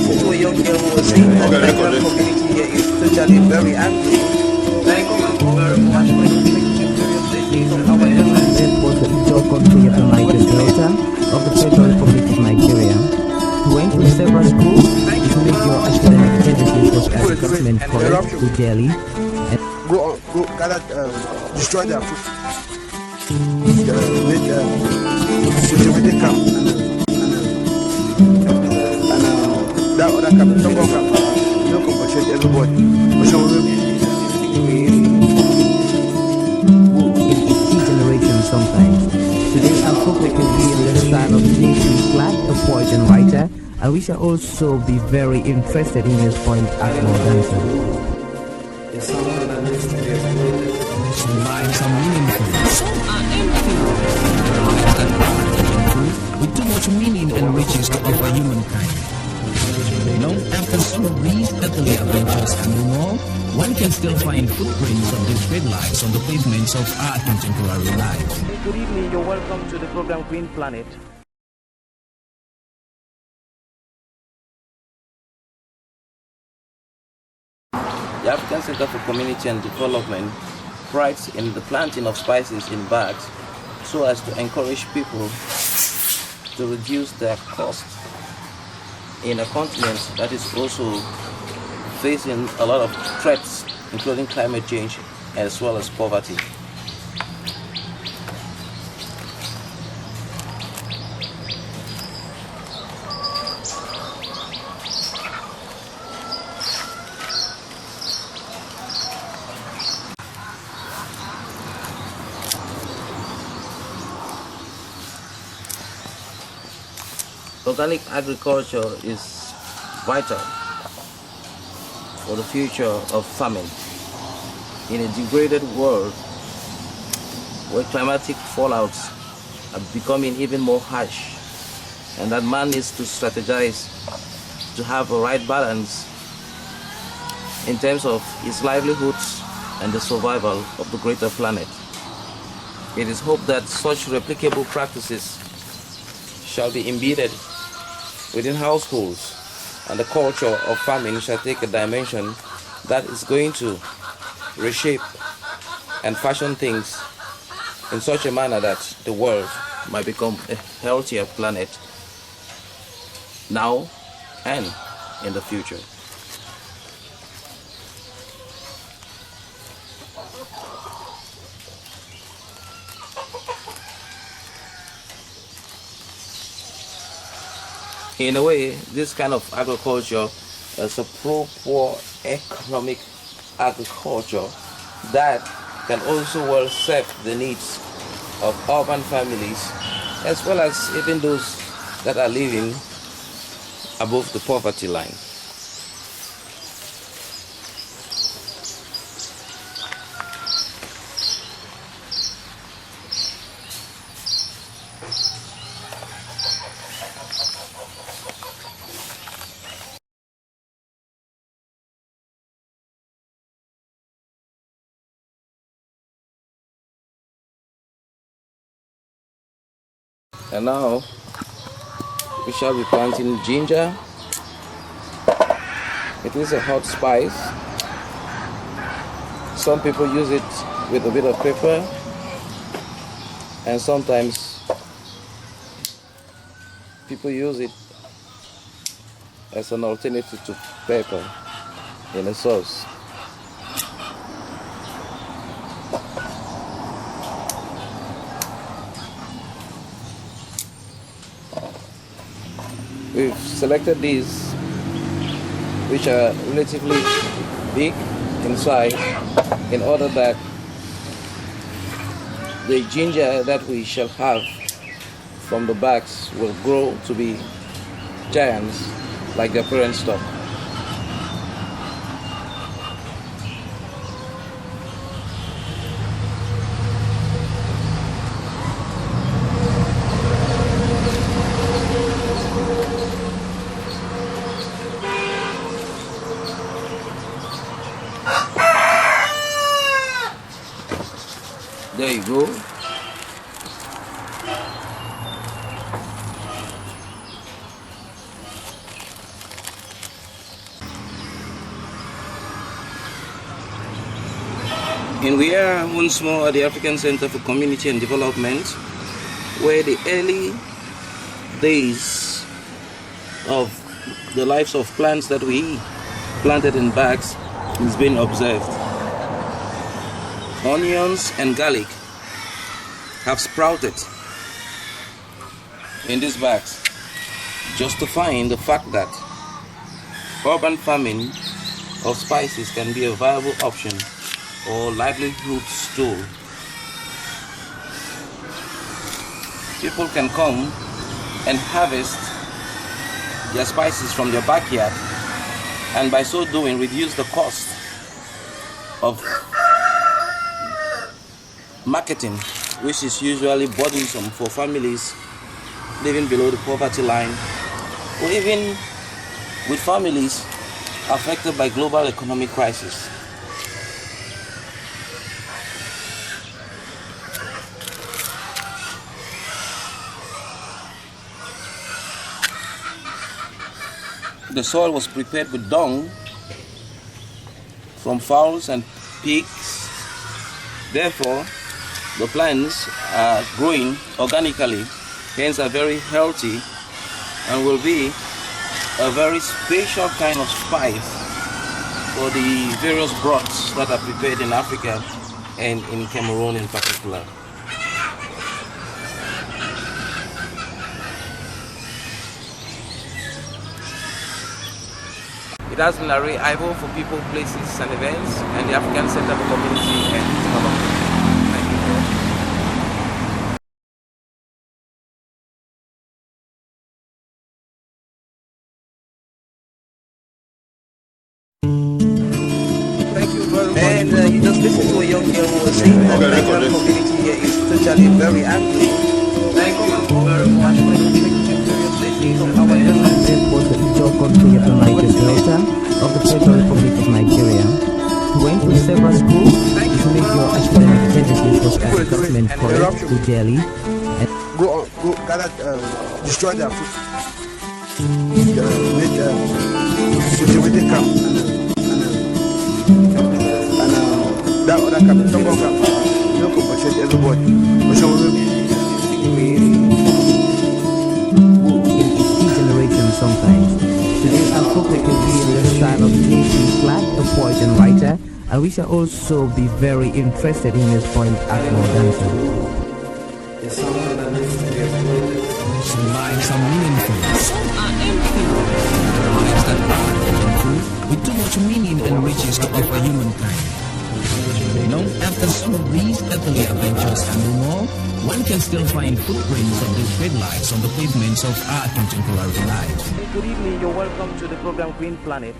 listen to a young girl who was saying that the Nigerian community here is totally very angry. Thank you very much for your from our government. Was the Ijaw country of the Niger Delta of the Federal Republic of Nigeria. He went to several schools. His major academic emphasis was at the government college to Delhi. Go gather, destroy their food. Make security camp and that other camp, Tongo camp. You don't compensate everybody. In its generation sometimes. Today I'm focusing on the son of J.C. Clark, a poet and writer, and we shall also be very interested in his point as more dancer. Some lines are meaningful, some are empty. With too much meaning and riches to offer humankind. Long after some of these earthly adventures can no more, one can still find footprints of these great lives on the pavements of our contemporary life. Good evening, you're welcome to the program Green Planet. The African Center for Community and Development prides in the planting of spices in bags so as to encourage people to reduce their cost in a continent that is also facing a lot of threats, including climate change as well as poverty. Organic agriculture is vital for the future of farming. In a degraded world where climatic fallouts are becoming even more harsh, and that man needs to strategize to have a right balance in terms of his livelihoods and the survival of the greater planet. It is hoped that such replicable practices shall be embedded within households, and the culture of farming shall take a dimension that is going to reshape and fashion things in such a manner that the world might become a healthier planet now and in the future. In a way, this kind of agriculture is a pro-poor economic agriculture that can also well serve the needs of urban families as well as even those that are living above the poverty line. And now we shall be planting ginger. It is a hot spice. Some people use it with a bit of pepper, and sometimes people use it as an alternative to pepper in a sauce. We've selected these, which are relatively big in size, in order that the ginger that we shall have from the bags will grow to be giants like their parent stock. There you go. And we are once more at the African Center for Community and Development, where the early days of the lives of plants that we planted in bags is being observed. Onions and garlic have sprouted in these bags, justifying the fact that urban farming of spices can be a viable option or livelihood stool. People can come and harvest their spices from their backyard, and by so doing reduce the cost of marketing, which is usually burdensome for families living below the poverty line, or even with families affected by global economic crisis. The soil was prepared with dung from fowls and pigs. Therefore, the plants are growing organically, hence are very healthy, and will be a very special kind of spice for the various broths that are prepared in Africa and in Cameroon in particular. It has been Arrey Ivo for people, places and events, and the African Center for Community and Development. Thank you very much. And you just listen to a young girl who was saying that the community here is totally very angry. Thank you very much for taking seriously from our was the Ijaw country of the Niger Delta of the Federal Republic of Nigeria. He went to several schools. His major academic tendencies was at Government College, Ujeli, and Go gather, destroy their food. Make situated camp. And that other camp, Tongo camp, you don't compensate everybody. But so sometimes. Today our focus will be on the style of J.C. Clark, a poet and writer, and we shall also be very interested in his point at more dancer. Some lives are meaningful, some are empty. Lives that are meaningful, with too much meaning and riches to offer humankind. Long after some of these earthly adventures and no more, one can still find footprints of these great lives on the pavements of our contemporary lives. Good evening, you're welcome to the program Green Planet.